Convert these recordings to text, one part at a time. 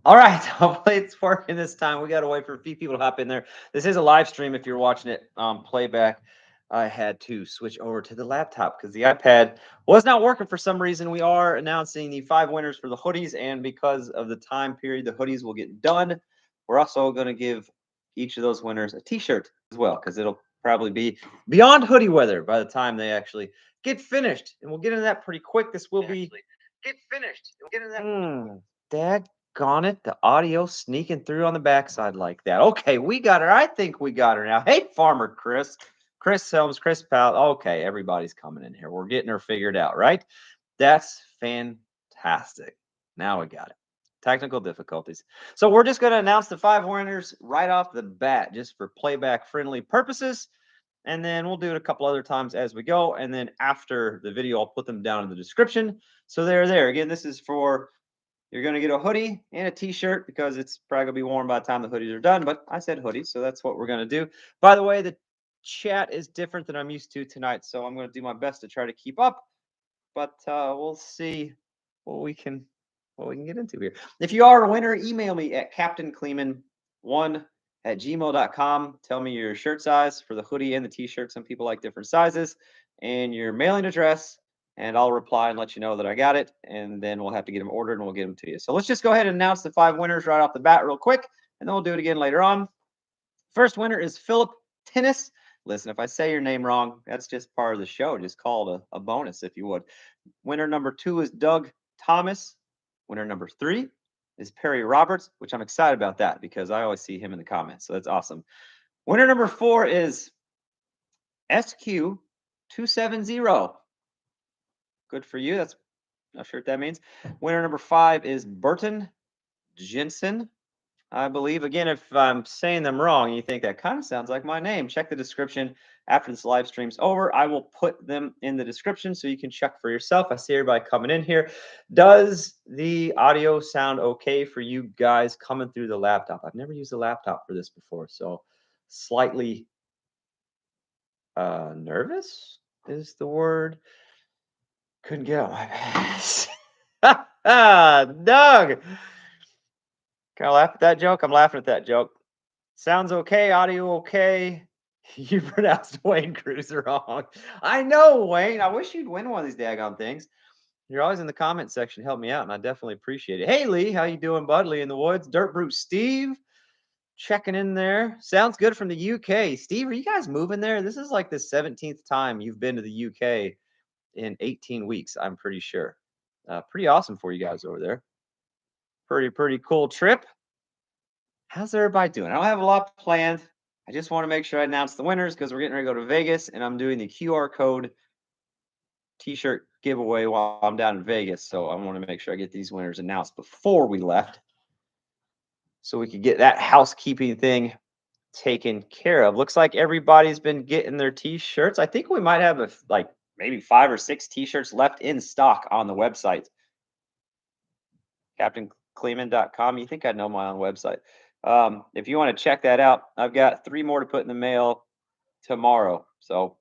All right, hopefully it's working this time. We got to wait for a few people to hop in there. This is a live stream. If you're watching it playback, I had to switch over to the laptop because the iPad was not working for some reason. We are announcing the 5 winners for the hoodies, and because of the time period the hoodies will get done, we're also going to give each of those winners a T-shirt as well because it'll probably be beyond hoodie weather by the time they actually get finished, and we'll get into that pretty quick. This will be Get finished. We'll get into that. Daggone it, the audio sneaking through on the backside like that. Okay, we got her. I think we got her now. Hey, Farmer Chris. Chris Helms, Chris Powell. Okay, everybody's coming in here. We're getting her figured out, right? That's fantastic. Now we got it. Technical difficulties. So we're just going to announce the 5 winners right off the bat, just for playback friendly purposes. And then we'll do it a couple other times as we go. And then after the video, I'll put them down in the description. So they're there. Again, this is for, you're going to get a hoodie and a T-shirt because it's probably going to be worn by the time the hoodies are done. But I said hoodie, so that's what we're going to do. By the way, the chat is different than I'm used to tonight, so I'm going to do my best to try to keep up. But we'll see what we can get into here. If you are a winner, email me at captainkleeman1@gmail.com. Tell me your shirt size for the hoodie and the T-shirt. Some people like different sizes, and your mailing address, and I'll reply and let you know that I got it, and then we'll have to get them ordered and we'll get them to you. So let's just go ahead and announce the 5 winners right off the bat real quick, and then we'll do it again later on. First winner is PHILLIP Tennis. Listen, if I say your name wrong, that's just part of the show. Just call it a bonus if you would. Winner number 2 is Doug Thomas. Winner number 3 is Perry Roberts, which I'm excited about that because I always see him in the comments. So that's awesome. Winner number 4 is SQ270. Good for you. That's not sure what that means. Winner number 5 is BURTON JENSEN, I believe. Again, if I'm saying them wrong and you think that kind of sounds like my name, check the description after this live stream's over. I will put them in the description so you can check for yourself. I see everybody coming in here. Does the audio sound okay for you guys coming through the laptop? I've never used a laptop for this before, so slightly nervous is the word. Couldn't get out my pants. Doug! Can I laugh at that joke? I'm laughing at that joke. Sounds okay. Audio okay. You pronounced Wayne Cruz wrong. I know, Wayne. I wish you'd win one of these daggone things. You're always in the comment section. Help me out, and I definitely appreciate it. Hey, Lee. How you doing, bud? Lee in the woods. Dirt Brute Steve checking in there. Sounds good from the UK. Steve, are you guys moving there? This is like the 17th time you've been to the UK in 18 weeks, I'm pretty sure. Pretty awesome for you guys over there. Pretty cool trip. How's everybody doing? I don't have a lot planned. I just want to make sure I announce the winners because we're getting ready to go to Vegas and I'm doing the QR code T-shirt giveaway while I'm down in Vegas. So I want to make sure I get these winners announced before we left so we could get that housekeeping thing taken care of. Looks like everybody's been getting their T-shirts. I think we might have like maybe 5 or 6 T-shirts left in stock on the website. CaptainKleeman.com. You think I know my own website. If you want to check that out, I've got 3 more to put in the mail tomorrow. So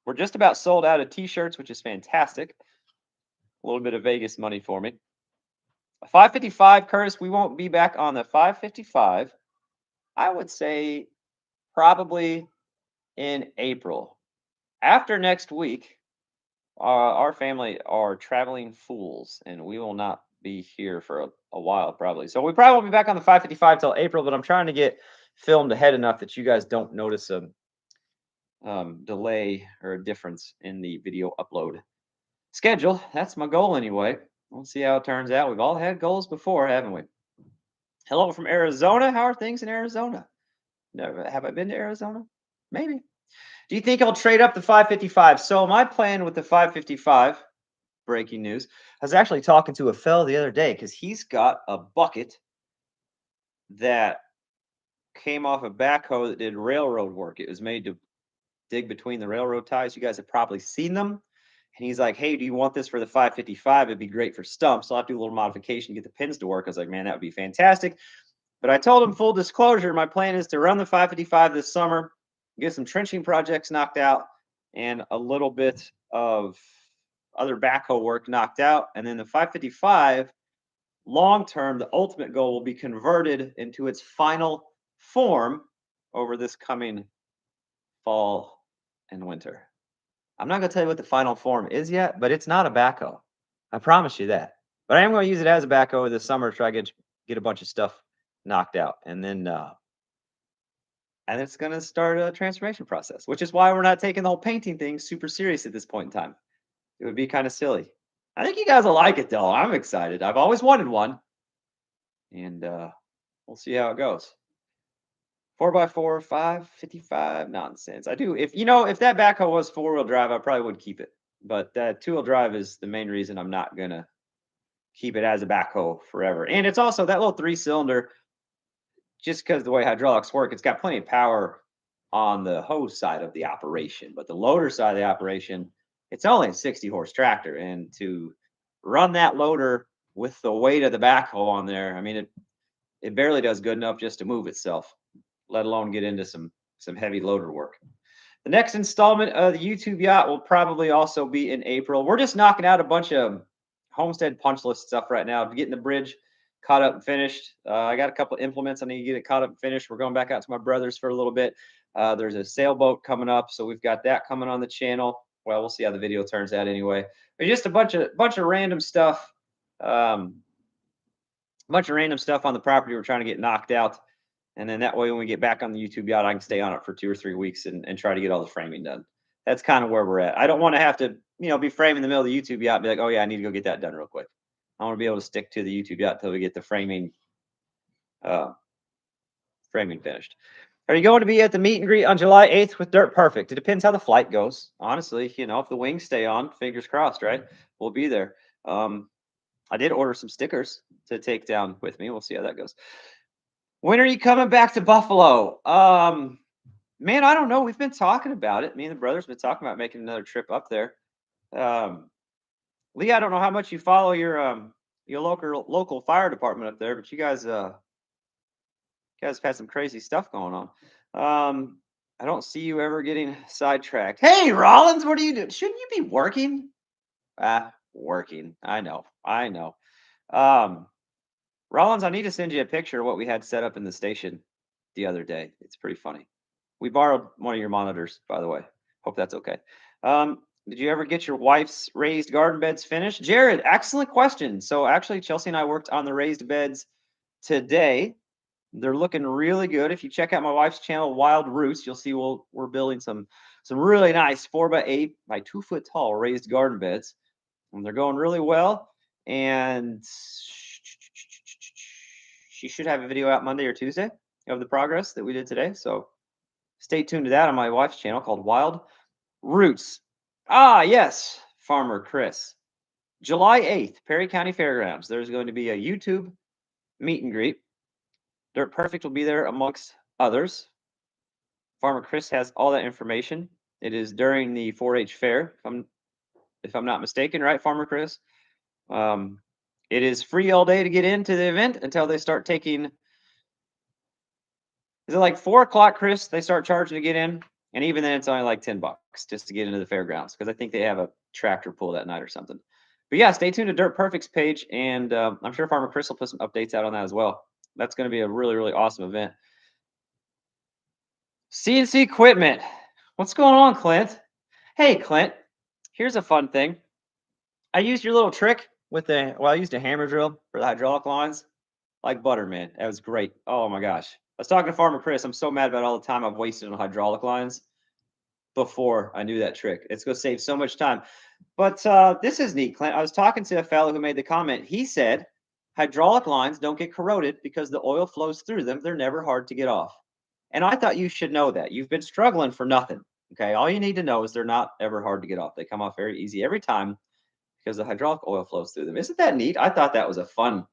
we're just about sold out of T-shirts, which is fantastic. A little bit of Vegas money for me. 555, Curtis, we won't be back on the 555. I would say probably in April. After next week, our family are traveling fools, and we will not be here for a while probably. So we probably won't be back on the 555 till April, but I'm trying to get filmed ahead enough that you guys don't notice a delay or a difference in the video upload schedule. That's my goal anyway. We'll see how it turns out. We've all had goals before, haven't we? Hello from Arizona. How are things in Arizona? Never, have I been to Arizona? Maybe. Do you think I'll trade up the 555? So my plan with the 555, breaking news, I was actually talking to a fella the other day because he's got a bucket that came off a backhoe that did railroad work. It was made to dig between the railroad ties. You guys have probably seen them. And he's like, hey, do you want this for the 555? It'd be great for stumps. So I'll have to do a little modification to get the pins to work. I was like, man, that would be fantastic. But I told him, full disclosure, my plan is to run the 555 this summer, get some trenching projects knocked out, and a little bit of other backhoe work knocked out. And then the 555, long term, the ultimate goal will be converted into its final form over this coming fall and winter. I'm not going to tell you what the final form is yet, but it's not a backhoe. I promise you that. But I am going to use it as a backhoe this summer to try to get a bunch of stuff knocked out, and then it's going to start a transformation process, which is why we're not taking the whole painting thing super serious at this point in time. It would be kind of silly. I think you guys will like it though. I'm excited. I've always wanted one, and we'll see how it goes. 4x4, 555 nonsense. I do. If that backhoe was 4-wheel drive, I probably would keep it. But that 2-wheel drive is the main reason I'm not gonna keep it as a backhoe forever. And it's also that little 3-cylinder. Just because the way hydraulics work, it's got plenty of power on the hose side of the operation, but the loader side of the operation, it's only a 60 horse tractor, and to run that loader with the weight of the backhoe on there, I mean, it barely does good enough just to move itself, let alone get into some heavy loader work. The next installment of the YouTube yacht will probably also be in April. We're just knocking out a bunch of Homestead punch list stuff right now, getting the bridge caught up and finished. I got a couple of implements I need to get it caught up and finished. We're going back out to my brother's for a little bit. There's a sailboat coming up, so we've got that coming on the channel. Well, we'll see how the video turns out anyway. But just a bunch of random stuff. Bunch of random stuff on the property we're trying to get knocked out. And then that way, when we get back on the YouTube yacht, I can stay on it for 2 or 3 weeks and try to get all the framing done. That's kind of where we're at. I don't want to have to, be framing in the middle of the YouTube yacht and be like, oh yeah, I need to go get that done real quick. I want to be able to stick to the YouTube yacht until we get the framing finished. Are you going to be at the meet and greet on July 8th with Dirt Perfect? It depends how the flight goes. Honestly, if the wings stay on, fingers crossed, right? We'll be there. I did order some stickers to take down with me. We'll see how that goes. When are you coming back to Buffalo? Man, I don't know. We've been talking about it. Me and the brothers been talking about making another trip up there. Lee, I don't know how much you follow your local fire department up there, but you guys have had some crazy stuff going on. I don't see you ever getting sidetracked. Hey, Rollins, what are you doing? Shouldn't you be working? Working. I know. Rollins, I need to send you a picture of what we had set up in the station the other day. It's pretty funny. We borrowed one of your monitors, by the way. Hope that's okay. Did you ever get your wife's raised garden beds finished? Jared, excellent question. So actually, Chelsea and I worked on the raised beds today. They're looking really good. If you check out my wife's channel, Wild Roots, you'll see we're building some really nice 4x8 by 2 foot tall raised garden beds. And they're going really well. And she should have a video out Monday or Tuesday of the progress that we did today. So stay tuned to that on my wife's channel called Wild Roots. Yes, Farmer Chris. July 8th, Perry County Fairgrounds. There's going to be a YouTube meet and greet. Dirt Perfect will be there amongst others. Farmer Chris has all that information. It is during the 4-H fair, if I'm not mistaken, right, Farmer Chris? It is free all day to get into the event until they start taking. Is it like 4 o'clock, Chris? They start charging to get in, and even then, it's only like $10 just to get into the fairgrounds because I think they have a tractor pull that night or something. But yeah, stay tuned to Dirt Perfect's page, and I'm sure Farmer Chris will put some updates out on that as well. That's going to be a really, really awesome event. CNC equipment. What's going on, Clint? Hey, Clint. Here's a fun thing. I used your little trick with I used a hammer drill for the hydraulic lines. Like butter, man. That was great. Oh my gosh. I was talking to Farmer Chris. I'm so mad about all the time I've wasted on hydraulic lines before I knew that trick. It's going to save so much time. But this is neat, Clint. I was talking to a fellow who made the comment. He said hydraulic lines don't get corroded because the oil flows through them. They're never hard to get off. And I thought you should know that. You've been struggling for nothing. Okay. All you need to know is they're not ever hard to get off. They come off very easy every time because the hydraulic oil flows through them. Isn't that neat? I thought that was a fun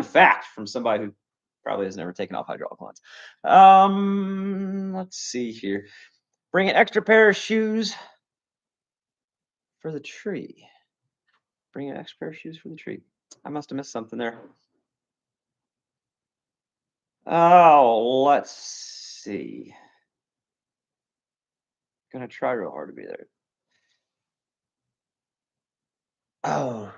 fact from somebody who probably has never taken off hydraulic lines. Let's see here. Bring an extra pair of shoes for the tree. Bring an extra pair of shoes for the tree. I must have missed something there. Oh, let's see. Gonna try real hard to be there. Oh,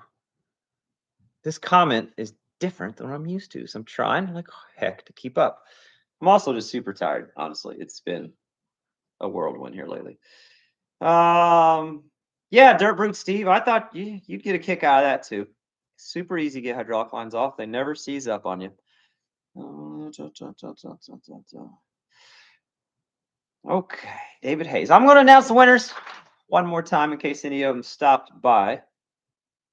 this comment is different than what I'm used to. So I'm trying like heck to keep up. I'm also just super tired, honestly. It's been a whirlwind here lately. Yeah, Dirt Brute Steve, I thought you'd get a kick out of that too. Super easy to get hydraulic lines off. They never seize up on you. Okay, David Hayes. I'm going to announce the winners one more time in case any of them stopped by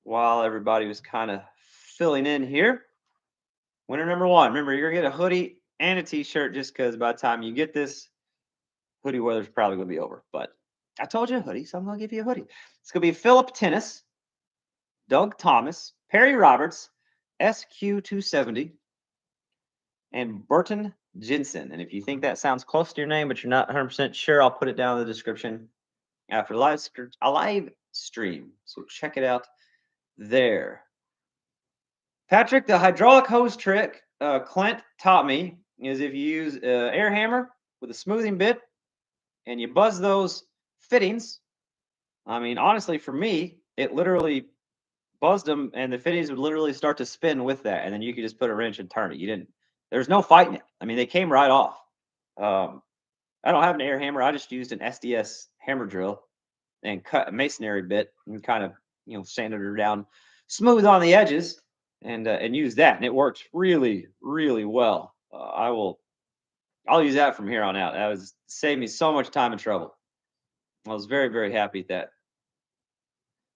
while everybody was kind of filling in here. Winner number one. Remember, you're going to get a hoodie and a t-shirt just because by the time you get this, hoodie weather's probably going to be over. But I told you a hoodie, so I'm going to give you a hoodie. It's going to be PHILLIP Tennis, Doug Thomas, Perry Roberts, SQ270, and Burton Jensen. And if you think that sounds close to your name, but you're not 100% sure, I'll put it down in the description after a live stream. So check it out there. Patrick, the hydraulic hose trick Clint taught me is if you use an air hammer with a smoothing bit and you buzz those fittings. I mean, honestly, for me, it literally buzzed them and the fittings would literally start to spin with that. And then you could just put a wrench and turn it. There's no fighting it. I mean, they came right off. I don't have an air hammer. I just used an SDS hammer drill and cut a masonry bit and kind of, sanded her down smooth on the edges and use that. And it works really, really well. I'll use that from here on out. That was saved me so much time and trouble. I was very, very happy at that.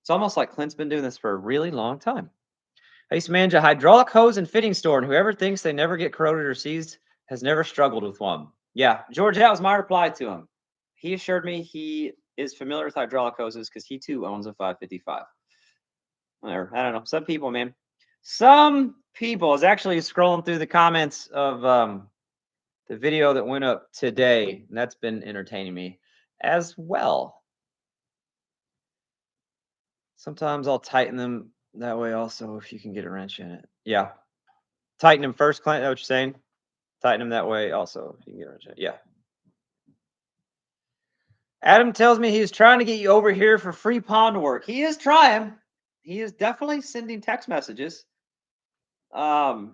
It's almost like Clint's been doing this for a really long time. I used to manage a hydraulic hose and fitting store, and whoever thinks they never get corroded or seized has never struggled with one. Yeah, George, that was my reply to him. He assured me he is familiar with hydraulic hoses because he too owns a 555. Whatever. I don't know. Some people, man. Some people. I was actually scrolling through the comments of the video that went up today, and that's been entertaining me as well. Sometimes I'll tighten them that way also if you can get a wrench in it. Yeah. Tighten them first, Clint. Is that what you're saying? Tighten them that way also if you can get a wrench in it. Yeah. Adam tells me he's trying to get you over here for free pond work. He is trying. He is definitely sending text messages. I've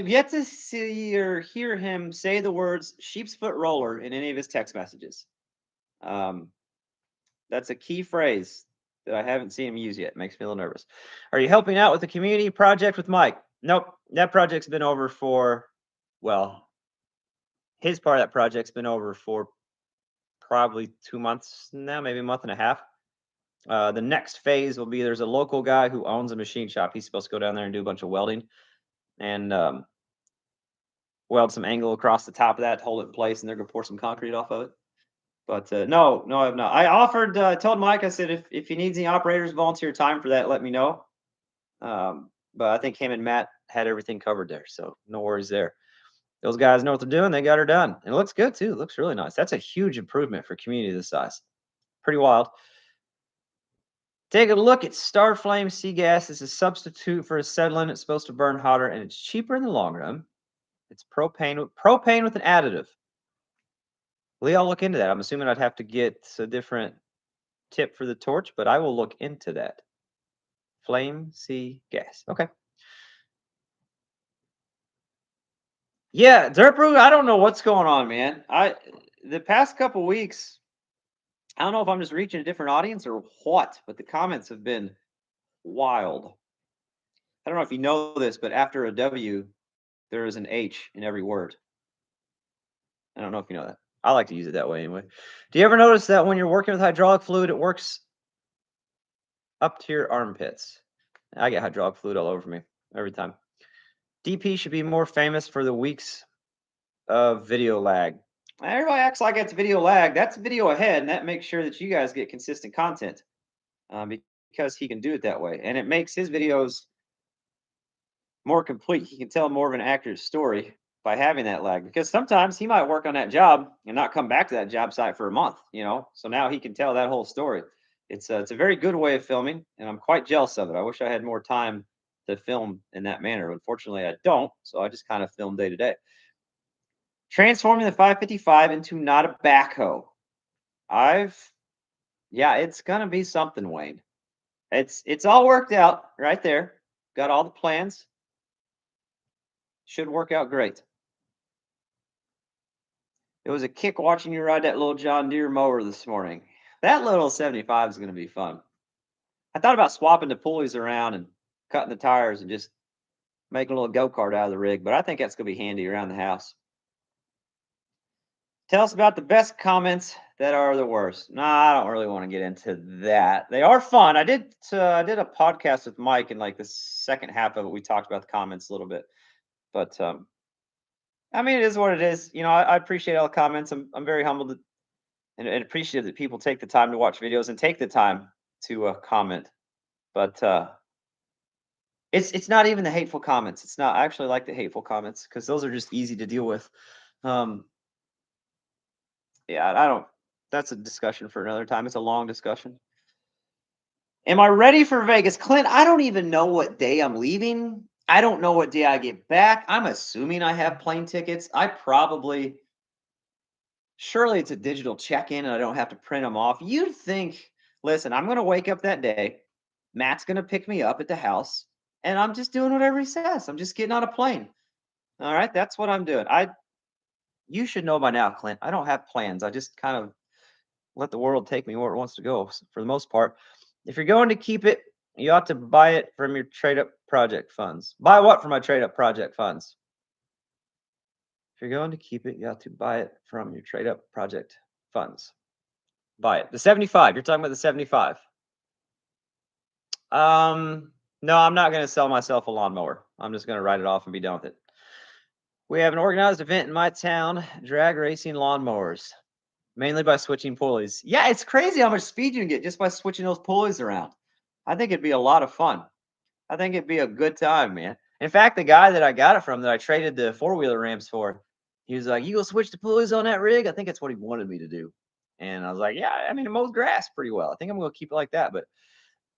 yet to see or hear him say the words sheep's foot roller in any of his text messages. That's a key phrase that I haven't seen him use yet. Makes me a little nervous. Are you helping out with the community project with Mike? Nope. That project's been over for, well, his part of that project's been over for probably 2 months now, maybe a month and a half. The next phase will be there's a local guy who owns a machine shop. He's supposed to go down there and do a bunch of welding and weld some angle across the top of that to hold it in place, and they're going to pour some concrete off of it. But no, I have not. I offered, told Mike, I said, if he needs any operators volunteer time for that, let me know. But I think him and Matt had everything covered there, so no worries there. Those guys know what they're doing. They got her done. And it looks good, too. It looks really nice. That's a huge improvement for a community this size. Pretty wild. Take a look at Starflame Sea Gas. It's a substitute for acetylene. It's supposed to burn hotter, and it's cheaper in the long run. It's propane with an additive. Lee, I'll look into that. I'm assuming I'd have to get a different tip for the torch, but I will look into that. Flame Sea Gas. Okay. Yeah, Dirt Brew, I don't know what's going on, man. The past couple weeks, I don't know if I'm just reaching a different audience or what, but the comments have been wild. I don't know if you know this, but after a W, there is an H in every word. I don't know if you know that. I like to use it that way anyway. Do you ever notice that when you're working with hydraulic fluid, it works up to your armpits? I get hydraulic fluid all over me every time. DP should be more famous for the weeks of video lag. Everybody acts like it's video lag. That's video ahead, and that makes sure that you guys get consistent content because he can do it that way. And it makes his videos more complete. He can tell more of an accurate story by having that lag, because sometimes he might work on that job and not come back to that job site for a month, so now he can tell that whole story. It's a very good way of filming, and I'm quite jealous of it. I wish I had more time to film in that manner. Unfortunately, I don't, so I just kind of film day to day. Transforming the 555 into not a backhoe. Yeah, it's gonna be something, Wayne. It's all worked out right there. Got all the plans. Should work out great. It was a kick watching you ride that little John Deere mower this morning. That little 75 is going to be fun. I thought about swapping the pulleys around and cutting the tires and just making a little go-kart out of the rig, but I think that's going to be handy around the house. Tell us about the best comments that are the worst. Nah, I don't really want to get into that. They are fun. I did a podcast with Mike, and like the second half of it, we talked about the comments a little bit. But I mean, it is what it is. You know, I appreciate all the comments. I'm very humbled and appreciative that people take the time to watch videos and take the time to comment. But it's not even the hateful comments. It's not. I actually like the hateful comments because those are just easy to deal with. Yeah, I don't. That's a discussion for another time. It's a long discussion. Am I ready for Vegas? Clint, I don't even know what day I'm leaving. I don't know what day I get back. I'm assuming I have plane tickets. Surely it's a digital check-in and I don't have to print them off. You'd think, listen, I'm going to wake up that day. Matt's going to pick me up at the house and I'm just doing whatever he says. I'm just getting on a plane. All right, that's what I'm doing. You should know by now, Clint. I don't have plans. I just kind of let the world take me where it wants to go for the most part. If you're going to keep it, you ought to buy it from your trade-up project funds. Buy what from my trade-up project funds? If you're going to keep it, you ought to buy it from your trade-up project funds. Buy it. The 75. You're talking about the 75. No, I'm not going to sell myself a lawnmower. I'm just going to write it off and be done with it. We have an organized event in my town, drag racing lawnmowers, mainly by switching pulleys. Yeah, it's crazy how much speed you can get just by switching those pulleys around. I think it'd be a lot of fun. I think it'd be a good time, man. In fact, the guy that I got it from, that I traded the four-wheeler ramps for, he was like, "You go switch the pulleys on that rig?" I think that's what he wanted me to do. And I was like, "Yeah, I mean, it mows grass pretty well. I think I'm going to keep it like that." But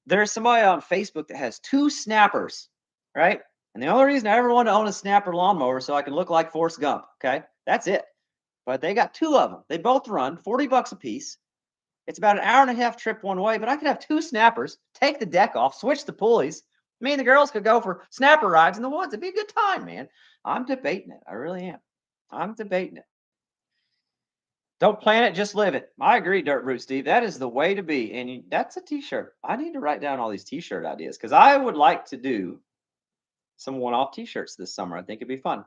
there's somebody on Facebook that has 2 snappers, right? And the only reason I ever wanted to own a snapper lawnmower so I can look like Forrest Gump, okay? That's it. But they got 2 of them. They both run $40 a piece. It's about an hour and a half trip one way, but I could have 2 snappers, take the deck off, switch the pulleys. Me and the girls could go for snapper rides in the woods. It'd be a good time, man. I'm debating it. I really am. I'm debating it. Don't plan it, just live it. I agree, Dirt Brute Steve. That is the way to be. And that's a t-shirt. I need to write down all these t-shirt ideas because I would like to do some one-off t-shirts this summer. I think it'd be fun.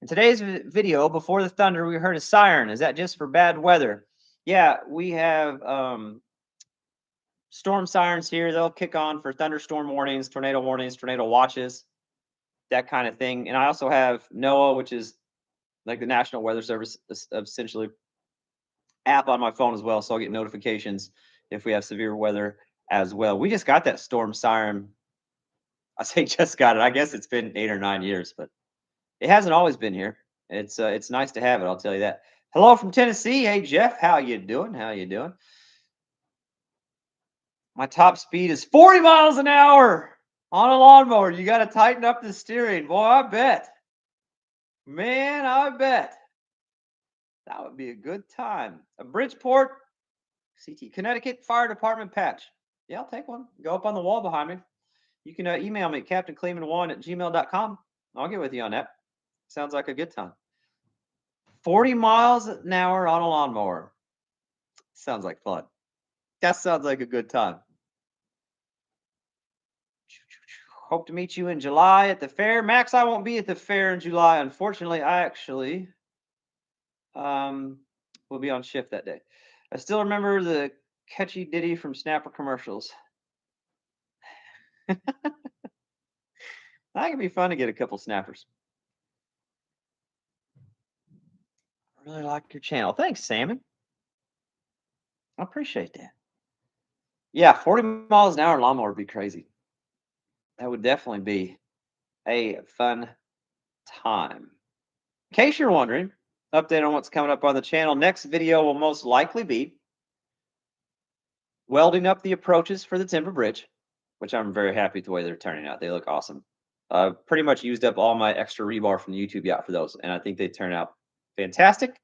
In today's video, before the thunder, we heard a siren. Is that just for bad weather? Yeah, we have storm sirens here. They'll kick on for thunderstorm warnings, tornado watches, that kind of thing. And I also have NOAA, which is like the National Weather Service, essentially app on my phone as well. So I'll get notifications if we have severe weather as well. We just got that storm siren. I say just got it. I guess it's been 8 or 9 years, but it hasn't always been here. It's nice to have it. I'll tell you that. Hello from Tennessee. Hey Jeff, how you doing? How you doing? My top speed is 40 miles an hour on a lawnmower. You got to tighten up the steering. Boy, I bet. Man, I bet. That would be a good time. A Bridgeport, CT, Connecticut Fire Department patch. Yeah, I'll take one. Go up on the wall behind me. You can email me, captainkleeman1@gmail.com. I'll get with you on that. Sounds like a good time. 40 miles an hour on a lawnmower. Sounds like fun. That sounds like a good time. Hope to meet you in July at the fair. Max, I won't be at the fair in July. Unfortunately, I actually will be on shift that day. I still remember the catchy ditty from Snapper commercials. That could be fun to get a couple snappers. I really like your channel. Thanks, Salmon. I appreciate that. Yeah, 40 miles an hour lawnmower would be crazy. That would definitely be a fun time. In case you're wondering, update on what's coming up on the channel. Next video will most likely be welding up the approaches for the timber bridge, which I'm very happy with the way they're turning out. They look awesome. I've pretty much used up all my extra rebar from the YouTube yacht for those, and I think they turn out fantastic.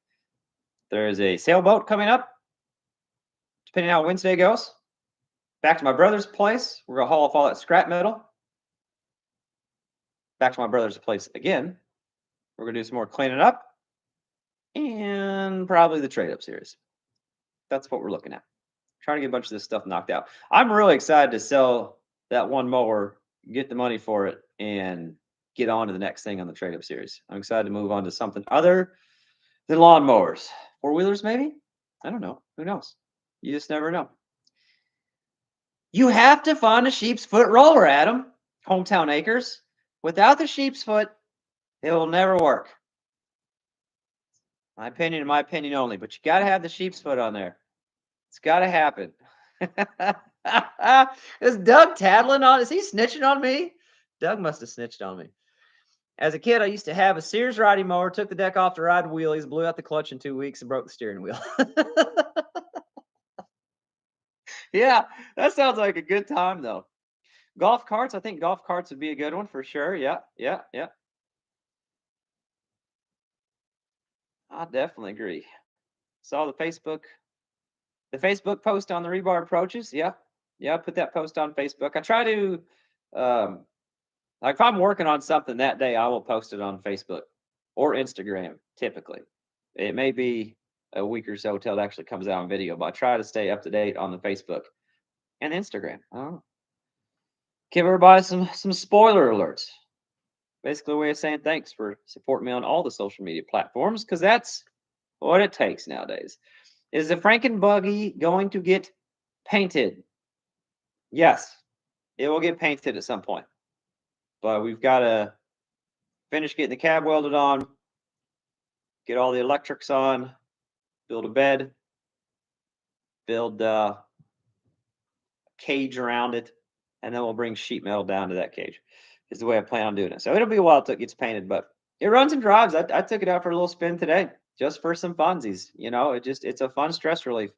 There's a sailboat coming up, depending on how Wednesday goes. Back to my brother's place. We're going to haul off all that scrap metal. Back to my brother's place again. We're going to do some more cleaning up. And probably the trade-up series. That's what we're looking at. Trying to get a bunch of this stuff knocked out. I'm really excited to sell that one mower, get the money for it, and get on to the next thing on the trade-up series. I'm excited to move on to something other than lawnmowers. Four-wheelers, maybe? I don't know. Who knows? You just never know. You have to find a sheep's foot roller, Adam. Hometown Acres. Without the sheep's foot, it will never work. My opinion and my opinion only, but you got to have the sheep's foot on there. It's got to happen. Is Doug tattling on? Is he snitching on me? Doug must have snitched on me. As a kid, I used to have a Sears riding mower, took the deck off to ride wheelies, blew out the clutch in 2 weeks, and broke the steering wheel. Yeah, that sounds like a good time, though. Golf carts, I think golf carts would be a good one for sure. Yeah. I definitely agree. Saw the Facebook post on the rebar approaches. Yeah, put that post on Facebook. I try to, like if I'm working on something that day, I will post it on Facebook or Instagram. Typically, it may be a week or so till it actually comes out on video, but I try to stay up to date on the Facebook and Instagram. Oh, give everybody some spoiler alerts. Basically, a way of saying thanks for supporting me on all the social media platforms, because that's what it takes nowadays. Is the Franken buggy going to get painted? Yes, it will get painted at some point. But we've got to finish getting the cab welded on, get all the electrics on, build a bed, build a cage around it, and then we'll bring sheet metal down to that cage. Is the way I plan on doing it. So it'll be a while till it gets painted, but it runs and drives. I took it out for a little spin today just for some funsies. You know, it's a fun stress relief.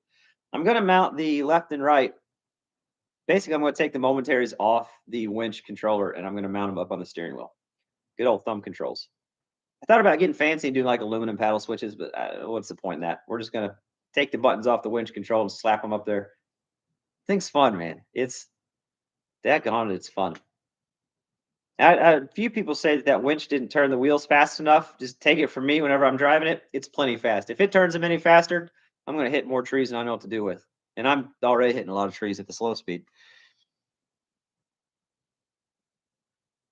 I'm going to mount the left and right. Basically, I'm going to take the momentaries off the winch controller and I'm going to mount them up on the steering wheel. Good old thumb controls. I thought about getting fancy and doing like aluminum paddle switches, but what's the point in that? We're just going to take the buttons off the winch control and slap them up there. Thing's fun, man. It's daggone it, it's fun. A few people say that winch didn't turn the wheels fast enough. Just take it from me whenever I'm driving it. It's plenty fast. If it turns them any faster, I'm going to hit more trees than I know what to do with. And I'm already hitting a lot of trees at the slow speed.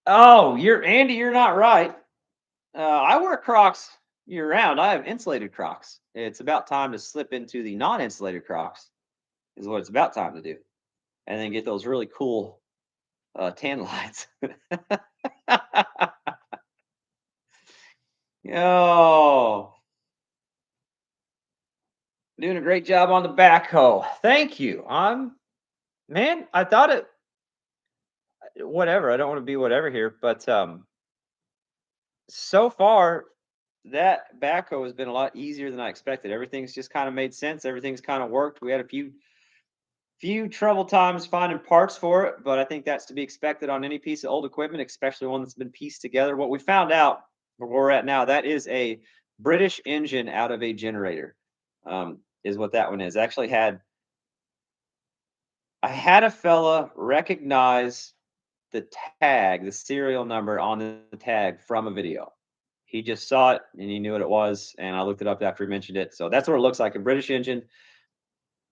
Oh, Andy, you're not right. I wear Crocs year round. I have insulated Crocs. It's about time to slip into the non-insulated Crocs is what it's about time to do. And then get those really cool tan lines. Yo, doing a great job on the backhoe. Thank you. Man, I thought it whatever. I don't want to be whatever here, but so far that backhoe has been a lot easier than I expected. Everything's just kind of made sense. Everything's kind of worked. We had a few trouble times finding parts for it, but I think that's to be expected on any piece of old equipment, especially one that's been pieced together. What we found out where we're at now, that is a British engine out of a generator, is what that one is. I had a fella recognize the tag, the serial number on the tag from a video. He just saw it and he knew what it was, and I looked it up after he mentioned it. So that's what it looks like, a British engine,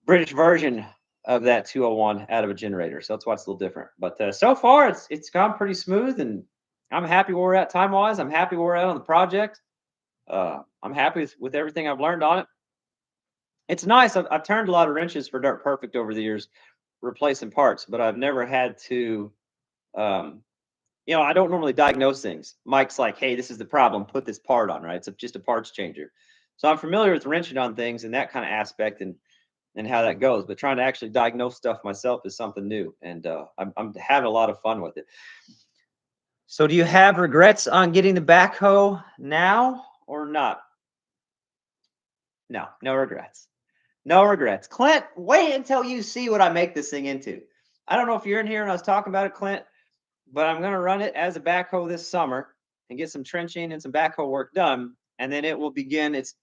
British version of that 201 out of a generator. So that's why it's a little different. But so far, it's gone pretty smooth, and I'm happy where we're at time-wise. I'm happy where we're at on the project. I'm happy with everything I've learned on it. It's nice. I've turned a lot of wrenches for Dirt Perfect over the years, replacing parts, but I've never had to, I don't normally diagnose things. Mike's like, hey, this is the problem. Put this part on, right? It's just a parts changer. So I'm familiar with wrenching on things and that kind of aspect and how that goes. But trying to actually diagnose stuff myself is something new. And I'm having a lot of fun with it. So do you have regrets on getting the backhoe now or not? No regrets. No regrets. Clint, wait until you see what I make this thing into. I don't know if you're in here and I was talking about it, Clint, but I'm going to run it as a backhoe this summer and get some trenching and some backhoe work done. And then it will begin its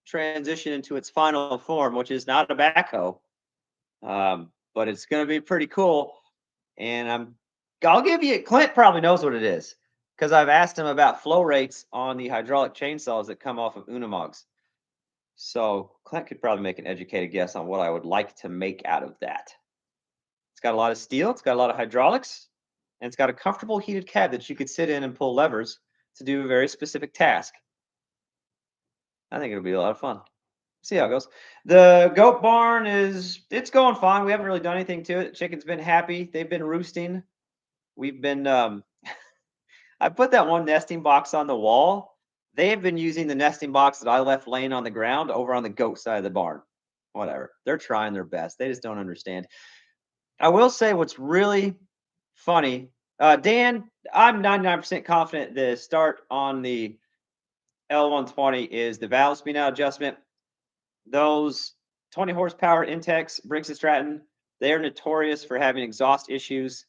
transition into its final form, which is not a backhoe, but it's going to be pretty cool. And I'll give you, Clint probably knows what it is because I've asked him about flow rates on the hydraulic chainsaws that come off of Unamogs. So Clint could probably make an educated guess on what I would like to make out of that. It's got a lot of steel, it's got a lot of hydraulics, and it's got a comfortable heated cab that you could sit in and pull levers to do a very specific task. I think it'll be a lot of fun. See how it goes. The goat barn it's going fine. We haven't really done anything to it. Chicken's been happy. They've been roosting. We've been I put that one nesting box on the wall. They have been using the nesting box that I left laying on the ground over on the goat side of the barn. Whatever. They're trying their best. They just don't understand. I will say what's really funny, Dan, I'm 99% confident the start on the L120 is the valve speed out adjustment. Those 20 horsepower Intex Briggs & Stratton, they're notorious for having exhaust issues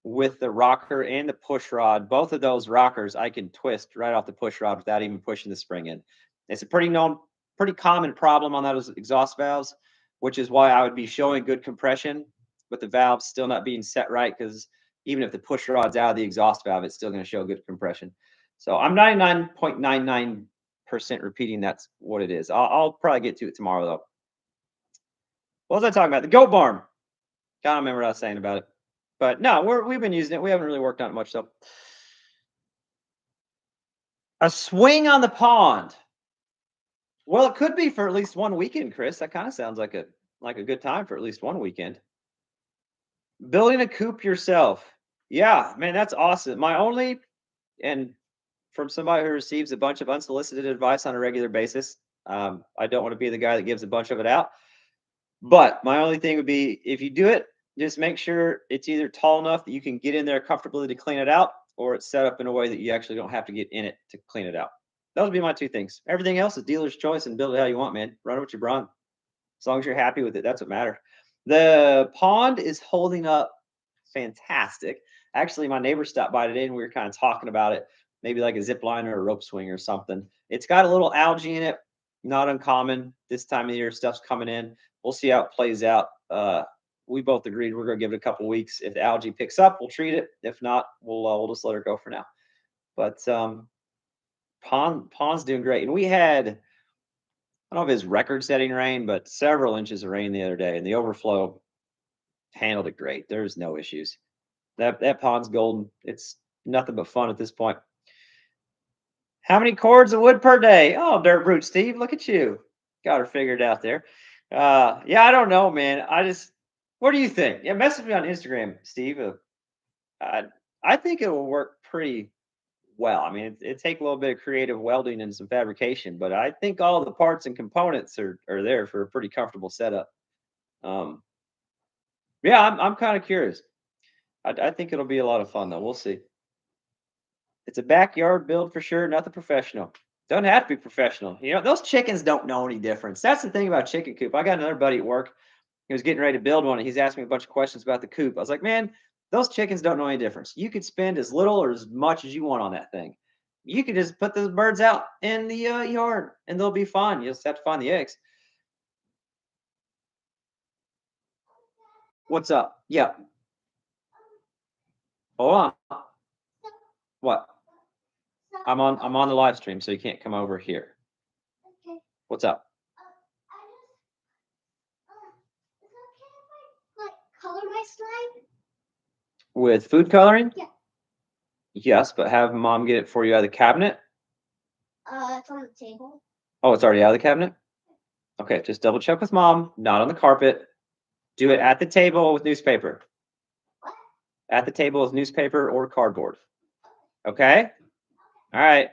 with the rocker and the push rod. Both of those rockers I can twist right off the push rod without even pushing the spring in. It's a pretty common problem on those exhaust valves, which is why I would be showing good compression, but the valve's still not being set right because even if the push rod's out of the exhaust valve, it's still going to show good compression. So I'm 99.99% repeating that's what it is. I'll probably get to it tomorrow, though. What was I talking about? The goat barn. Can't remember what I was saying about it. But no, we've been using it. We haven't really worked on it much, though. A swing on the pond. Well, it could be for at least one weekend, Chris. That kind of sounds like a good time for at least one weekend. Building a coop yourself. Yeah, man, that's awesome. And from somebody who receives a bunch of unsolicited advice on a regular basis, I don't want to be the guy that gives a bunch of it out. But my only thing would be if you do it, just make sure it's either tall enough that you can get in there comfortably to clean it out, or it's set up in a way that you actually don't have to get in it to clean it out. Those would be my two things. Everything else is dealer's choice and build it how you want, man. Run it with your brawn. As long as you're happy with it, that's what matters. The pond is holding up fantastic. Actually, my neighbor stopped by today and we were kind of talking about it. Maybe like a zip line or a rope swing or something. It's got a little algae in it. Not uncommon. This time of year, stuff's coming in. We'll see how it plays out. We both agreed we're going to give it a couple weeks. If the algae picks up, we'll treat it. If not, we'll just let her go for now. But pond's doing great. And we had, I don't know if it's record-setting rain, but several inches of rain the other day, and the overflow handled it great. There's no issues. That pond's golden. It's nothing but fun at this point. How many cords of wood per day? Oh, Dirt Brute Steve, look at you. Got her figured out there. Yeah, I don't know, man. What do you think? Yeah, message me on Instagram, Steve. I think it will work pretty well. I mean, it take a little bit of creative welding and some fabrication, but I think all the parts and components are there for a pretty comfortable setup. Yeah, I'm kind of curious. I think it'll be a lot of fun, though. We'll see. It's a backyard build for sure, nothing professional. Don't have to be professional. You know, those chickens don't know any difference. That's the thing about chicken coop. I got another buddy at work. He was getting ready to build one, and he's asking me a bunch of questions about the coop. I was like, man, those chickens don't know any difference. You could spend as little or as much as you want on that thing. You could just put those birds out in the yard, and they'll be fine. You just have to find the eggs. What's up? Yeah. Hold on. What? I'm on the live stream, so you can't come over here. Okay. What's up? Is it okay if I color my slime? With food coloring? Yeah. Yes, but have mom get it for you out of the cabinet. It's on the table. Oh, it's already out of the cabinet? Okay, just double check with mom, not on the carpet. Do it at the table with newspaper. What? At the table with newspaper or cardboard. Okay? All right.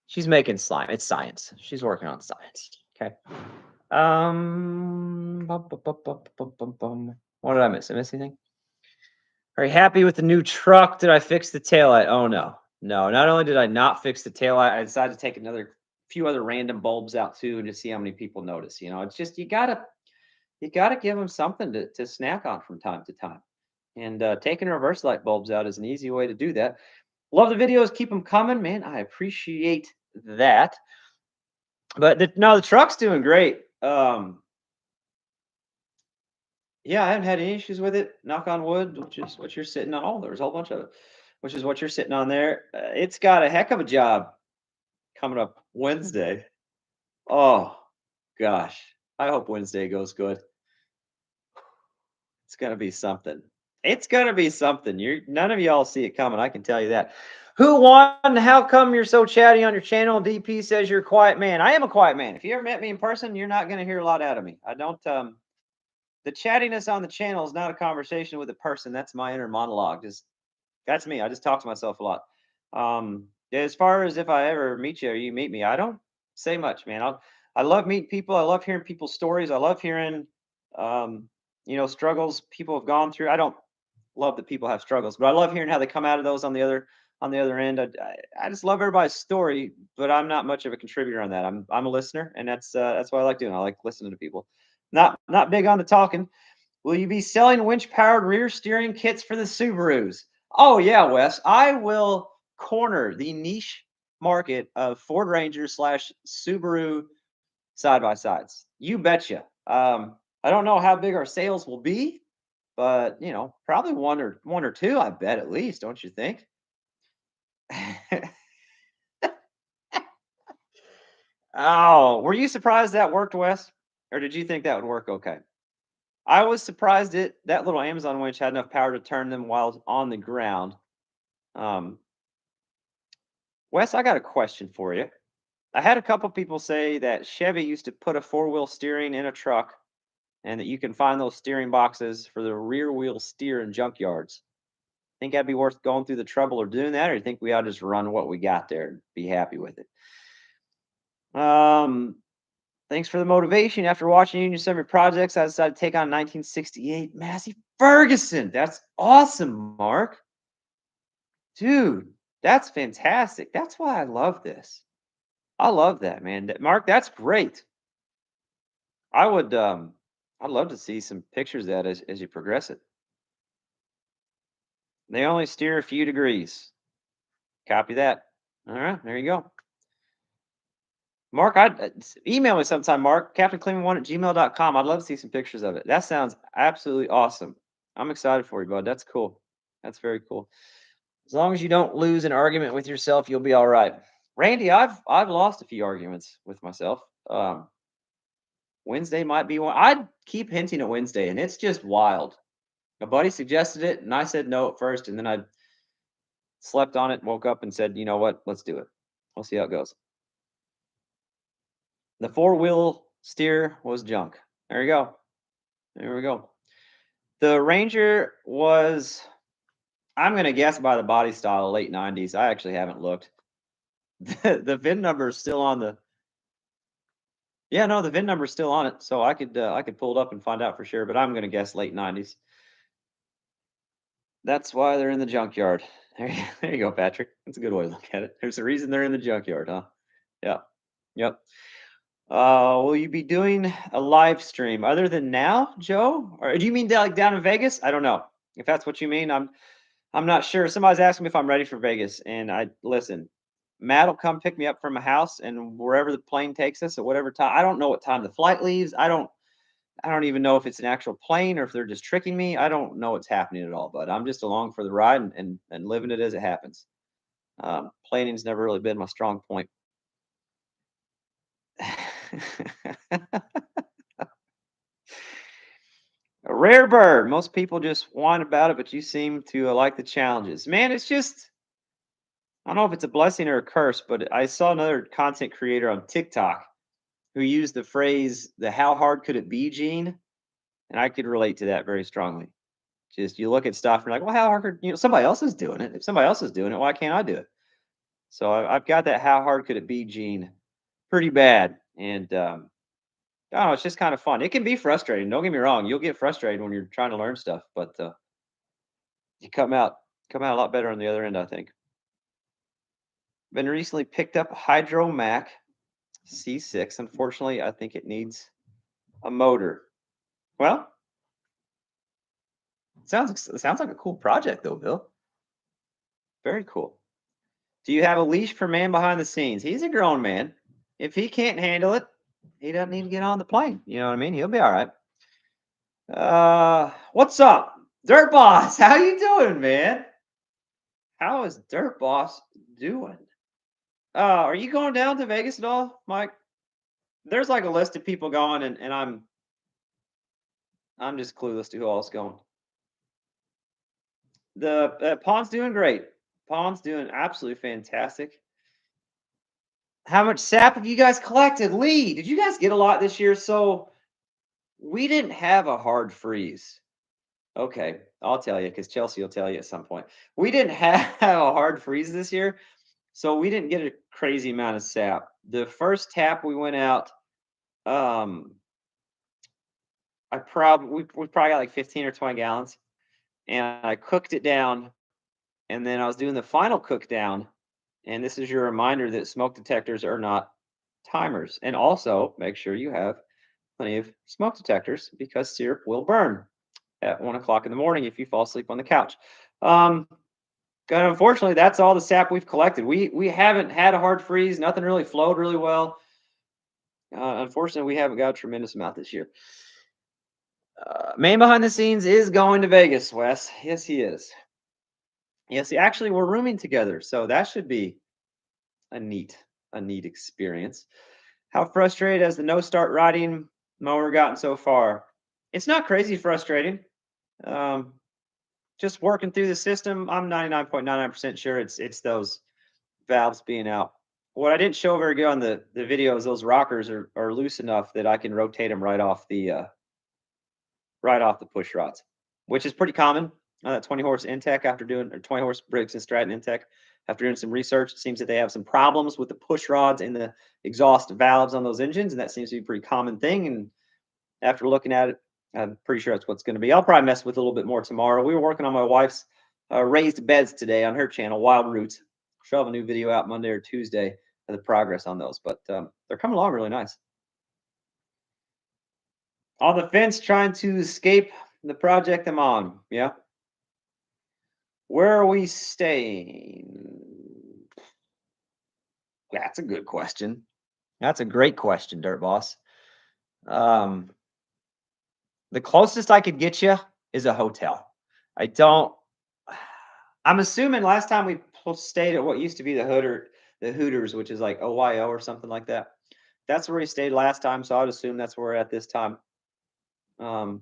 She's making slime. It's science. She's working on science. Okay. What did I miss? Did I miss anything? Are you happy with the new truck? Did I fix the taillight? Oh no. No, not only did I not fix the taillight, I decided to take another few other random bulbs out too and just see how many people notice. You know, it's just you gotta give them something to snack on from time to time. And taking reverse light bulbs out is an easy way to do that. Love the videos. Keep them coming, man. I appreciate that. But the truck's doing great. Yeah, I haven't had any issues with it. Knock on wood, which is what you're sitting on. Oh, there's a whole bunch of it, which is what you're sitting on there. It's got a heck of a job coming up Wednesday. Oh gosh, I hope Wednesday goes good. It's gonna be something. It's gonna be something. You're none of y'all see it coming. I can tell you that. Who won? How come you're so chatty on your channel? DP says you're a quiet man. I am a quiet man. If you ever met me in person, you're not gonna hear a lot out of me. I don't. The chattiness on the channel is not a conversation with a person. That's my inner monologue. Just that's me. I just talk to myself a lot. As far as if I ever meet you or you meet me, I don't say much, man. I love meeting people. I love hearing people's stories. I love hearing, um, struggles people have gone through. I don't love that people have struggles, but I love hearing how they come out of those on the other end. I just love everybody's story, but I'm not much of a contributor on that. I'm a listener, and that's what I like doing. I like listening to people. Not big on the talking. Will you be selling winch-powered rear steering kits for the Subarus? Oh yeah, Wes. I will corner the niche market of Ford Ranger slash Subaru side by sides. You betcha. I don't know how big our sales will be, but probably one or two. I bet at least, don't you think? Oh, were you surprised that worked, Wes, or did you think that would work okay? I was surprised that little Amazon winch had enough power to turn them while on the ground. Um, Wes, I got a question for you. I had a couple people say that Chevy used to put a four-wheel steering in a truck, and that you can find those steering boxes for the rear wheel steer in junkyards. Think that'd be worth going through the trouble of doing that, or you think we ought to just run what we got there and be happy with it? Um, Thanks for the motivation. After watching you in some of your projects, I decided to take on 1968 Massey Ferguson. That's awesome, Mark. Dude, that's fantastic. That's why I love this. I love that, man. Mark, that's great. I would I'd love to see some pictures of that as you progress it. They only steer a few degrees. Copy that. All right, there you go. Mark, email me sometime, Mark. CaptainCleeman1@gmail.com. I'd love to see some pictures of it. That sounds absolutely awesome. I'm excited for you, bud. That's cool. That's very cool. As long as you don't lose an argument with yourself, you'll be all right. Randy, I've lost a few arguments with myself. Wednesday might be one. I'd keep hinting at Wednesday, and it's just wild. A buddy suggested it, and I said no at first, and then I slept on it, woke up, and said, you know what? Let's do it. We'll see how it goes. The four-wheel steer was junk. There you go. There we go. The Ranger was, I'm going to guess by the body style, late 90s. I actually haven't looked. The VIN number is still on the. Yeah, no, the VIN number is still on it, so I could pull it up and find out for sure. But I'm going to guess late 90s. That's why they're in the junkyard. There you go, Patrick. That's a good way to look at it. There's a reason they're in the junkyard, huh? Yeah. Yep. Will you be doing a live stream other than now, Joe? Or do you mean like down in Vegas? I don't know. If that's what you mean, I'm not sure. Somebody's asking me if I'm ready for Vegas, and I listen. Matt will come pick me up from a house, and wherever the plane takes us at whatever time. I don't know what time the flight leaves. I don't even know if it's an actual plane or if they're just tricking me. I don't know what's happening at all, but I'm just along for the ride and living it as it happens. Planning's never really been my strong point. A rare bird. Most people just whine about it, but you seem to like the challenges. Man, it's just, I don't know if it's a blessing or a curse, but I saw another content creator on TikTok who used the phrase, the how hard could it be gene? And I could relate to that very strongly. Just you look at stuff and you're like, well, how hard could, somebody else is doing it. If somebody else is doing it, why can't I do it? So I've got that how hard could it be gene pretty bad. And I don't know, it's just kind of fun. It can be frustrating. Don't get me wrong. You'll get frustrated when you're trying to learn stuff, but you come out a lot better on the other end, I think. Been recently picked up a Hydro Mac C6. Unfortunately, I think it needs a motor. Well, it sounds like a cool project though, Bill. Very cool. Do you have a leash for man behind the scenes? He's a grown man. If he can't handle it, he doesn't need to get on the plane. You know what I mean? He'll be all right. What's up, Dirt Boss? How you doing, man? How is Dirt Boss doing? Are you going down to Vegas at all, Mike? There's like a list of people going, and I'm just clueless to who else going. The Pawn's doing great. Pawn's doing absolutely fantastic. How much sap have you guys collected? Lee, did you guys get a lot this year? So we didn't have a hard freeze. Okay, I'll tell you because Chelsea will tell you at some point. We didn't have a hard freeze this year, so we didn't get a crazy amount of sap. The first tap we went out, we probably got like 15 or 20 gallons, and I cooked it down, and then I was doing the final cook down, and this is your reminder that smoke detectors are not timers, and also make sure you have plenty of smoke detectors because syrup will burn at 1 o'clock in the morning if you fall asleep on the couch. And unfortunately, that's all the sap we've collected. We haven't had a hard freeze. Nothing really flowed really well. Unfortunately, we haven't got a tremendous amount this year. Man behind the scenes is going to Vegas, Wes. Yes, he is. Yes, actually, we're rooming together, so that should be a neat experience. How frustrated has the no start riding mower gotten so far? It's not crazy frustrating. Just working through the system. I'm 99.99% sure it's those valves being out. What I didn't show very good on the video is those rockers are loose enough that I can rotate them right off the push rods, which is pretty common. That 20 horse Intech after doing or 20 horse Briggs and Stratton Intech after doing some research, it seems that they have some problems with the push rods and the exhaust valves on those engines, and that seems to be a pretty common thing. And after looking at it, I'm pretty sure that's what's going to be. I'll probably mess with it a little bit more tomorrow. We were working on my wife's raised beds today on her channel, Wild Roots. She'll have a new video out Monday or Tuesday of the progress on those, but they're coming along really nice. On the fence trying to escape the project I'm on. Yeah. Where are we staying? That's a good question. That's a great question, Dirt Boss. The closest I could get you is a hotel. I'm assuming last time we stayed at what used to be the Hooters, which is like OYO or something like that. That's where we stayed last time, so I'd assume that's where we're at this time. I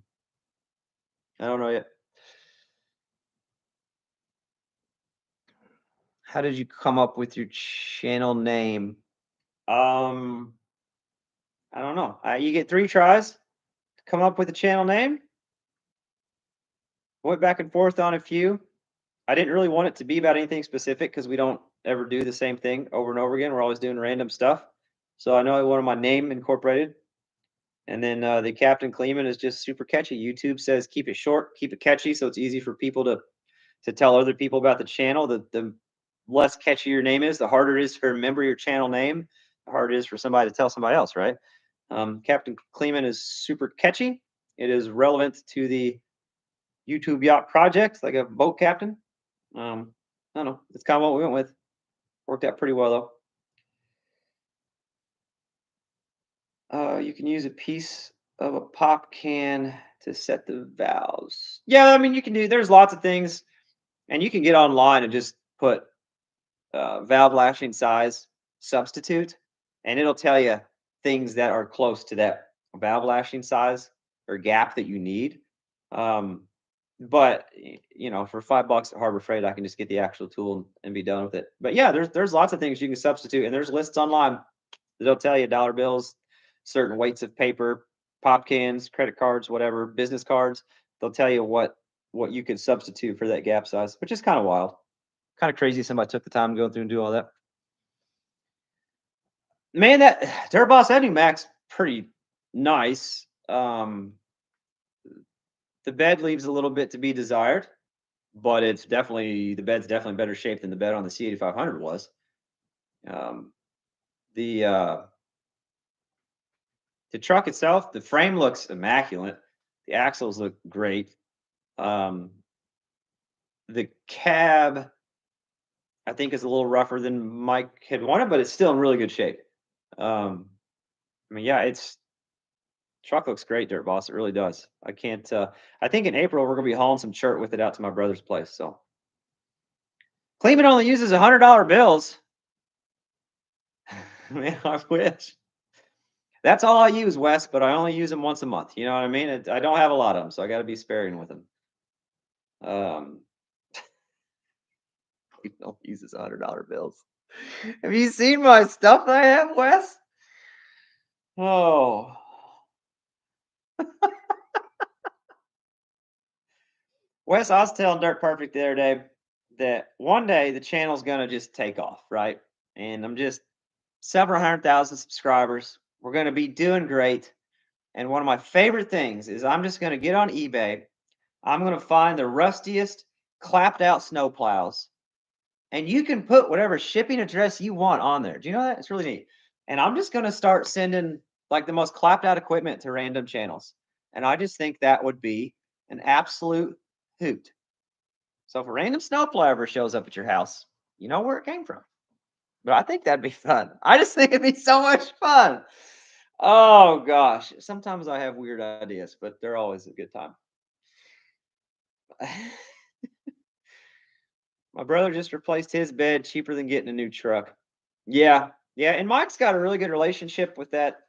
don't know yet. How did you come up with your channel name? I don't know. You get 3 tries to come up with a channel name. Went back and forth on a few. I didn't really want it to be about anything specific because we don't ever do the same thing over and over again. We're always doing random stuff. So I know I wanted my name incorporated. And then the Captain Kleeman is just super catchy. YouTube says keep it short, keep it catchy, so it's easy for people to tell other people about the channel. The less catchy your name is, the harder it is to remember your channel name. The harder it is for somebody to tell somebody else, right? Captain Kleeman is super catchy. It is relevant to the YouTube yacht project, like a boat captain. I don't know. That's kind of what we went with. Worked out pretty well though. You can use a piece of a pop can to set the valves. Yeah, I mean you can do. There's lots of things, and you can get online and just put valve lashing size substitute, and it'll tell you things that are close to that valve lashing size or gap that you need. But you know, for $5 at Harbor Freight, I can just get the actual tool and be done with it. But yeah, there's lots of things you can substitute, and there's lists online that'll tell you dollar bills, certain weights of paper, pop cans, credit cards, whatever, business cards. They'll tell you what you can substitute for that gap size, which is kind of wild, kind of crazy. Somebody took the time to go through and do all that. Man, that Dirt Boss, that new Mac's pretty nice. The bed leaves a little bit to be desired, but the bed's definitely better shape than the bed on the C8500 was. The truck itself, the frame looks immaculate. The axles look great. The cab, I think, is a little rougher than Mike had wanted, but it's still in really good shape. I mean, yeah, it's Truck looks great, Dirt Boss. It really does. I can't. I think in April we're gonna be hauling some chert with it out to my brother's place. So Kleeman only uses $100 bills. Man, I wish. That's all I use, Wes, but I only use them once a month. You know what I mean? I don't have a lot of them, so I got to be sparing with them. He only uses $100 bills. Have you seen my stuff that I have, Wes? Oh. Wes, I was telling Dirt Perfect the other day that one day the channel's gonna just take off, right? And I'm just several 100,000 subscribers. We're gonna be doing great. And one of my favorite things is I'm just gonna get on eBay. I'm gonna find the rustiest, clapped out snow plows. And you can put whatever shipping address you want on there. Do you know that? It's really neat. And I'm just gonna start sending like the most clapped out equipment to random channels. And I just think that would be an absolute hoot. So if a random snowplow ever shows up at your house, you know where it came from. But I think that'd be fun. I just think it'd be so much fun. Oh gosh. Sometimes I have weird ideas, but they're always a good time. My brother just replaced his bed, cheaper than getting a new truck. Yeah. Yeah. And Mike's got a really good relationship with that.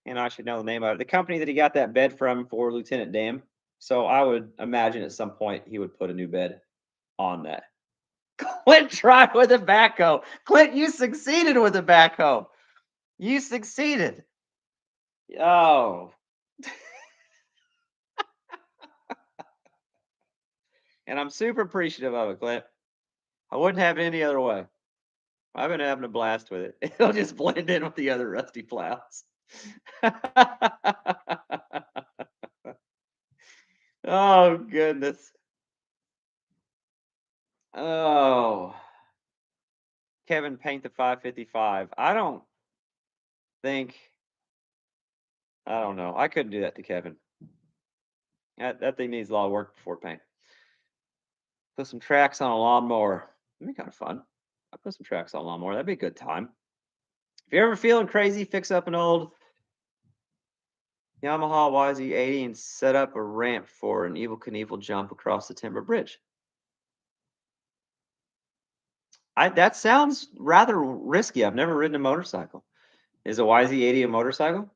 And I should know the name of it. The company that he got that bed from for Lieutenant Dan. So I would imagine at some point he would put a new bed on that. Clint tried with a backhoe. Clint, you succeeded with a backhoe. You succeeded. Oh. And I'm super appreciative of it, Clint. I wouldn't have it any other way. I've been having a blast with it. It'll just blend in with the other rusty plows. Oh, goodness. Oh. Kevin, paint the 555. I don't know. I couldn't do that to Kevin. That thing needs a lot of work before paint. Put some tracks on a lawnmower. That'd be kind of fun. I'll put some tracks on a lawnmower. That'd be a good time. If you're ever feeling crazy, fix up an old Yamaha YZ80 and set up a ramp for an Evel Knievel jump across the timber bridge. That sounds rather risky. I've never ridden a motorcycle. Is a YZ80 a motorcycle?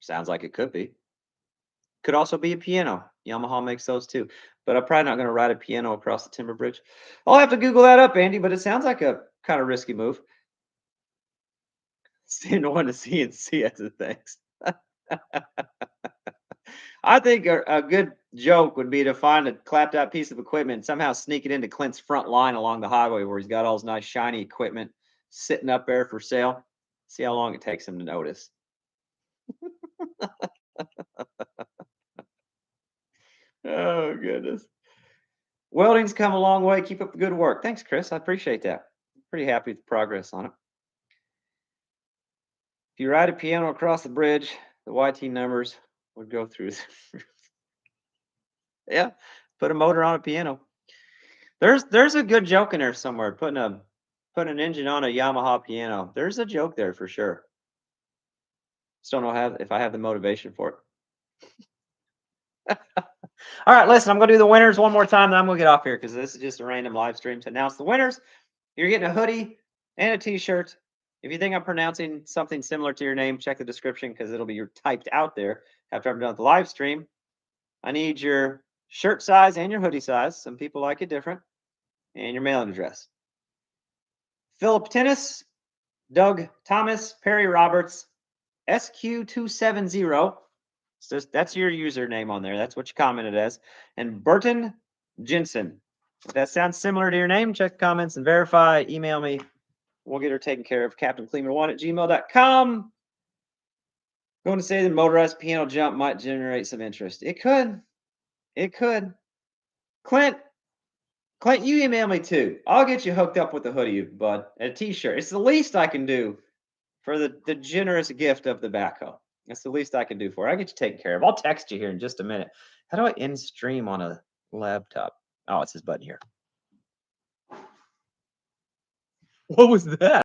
Sounds like it could be. Could also be a piano. Yamaha makes those too. But I'm probably not going to ride a piano across the timber bridge. I'll have to Google that up, Andy, but it sounds like a kind of risky move. Stand one to see and see as it thanks. I think a good joke would be to find a clapped out piece of equipment and somehow sneak it into Clint's front line along the highway where he's got all his nice shiny equipment sitting up there for sale. See how long it takes him to notice. Oh, goodness. Welding's come a long way. Keep up the good work. Thanks, Chris. I appreciate that. Pretty happy with the progress on it. If you ride a piano across the bridge, the YT numbers would go through. Yeah, put a motor on a piano. There's a good joke in there somewhere. Putting an engine on a Yamaha piano. There's a joke there for sure. Just don't know if I have the motivation for it. All right, listen, I'm going to do the winners one more time, then I'm going to get off here because this is just a random live stream to announce the winners. You're getting a hoodie and a t-shirt. If you think I'm pronouncing something similar to your name, check the description because it'll be typed out there after I'm done with the live stream. I need your shirt size and your hoodie size. Some people like it different. And your mailing address. PHILLIP Tennis, Doug Thomas, Perry Roberts, SQ270. So that's your username on there. That's what you commented as. And BURTON JENSEN. If that sounds similar to your name, check comments and verify. Email me. We'll get her taken care of. CaptainKleeman1@gmail.com. Going to say the motorized piano jump might generate some interest. It could. It could. Clint, you email me too. I'll get you hooked up with a hoodie, bud, and a t-shirt. It's the least I can do for the generous gift of the backhoe. That's the least I can do for it. I'll get you taken care of. I'll text you here in just a minute. How do I end stream on a laptop? Oh, it's this button here. What was that?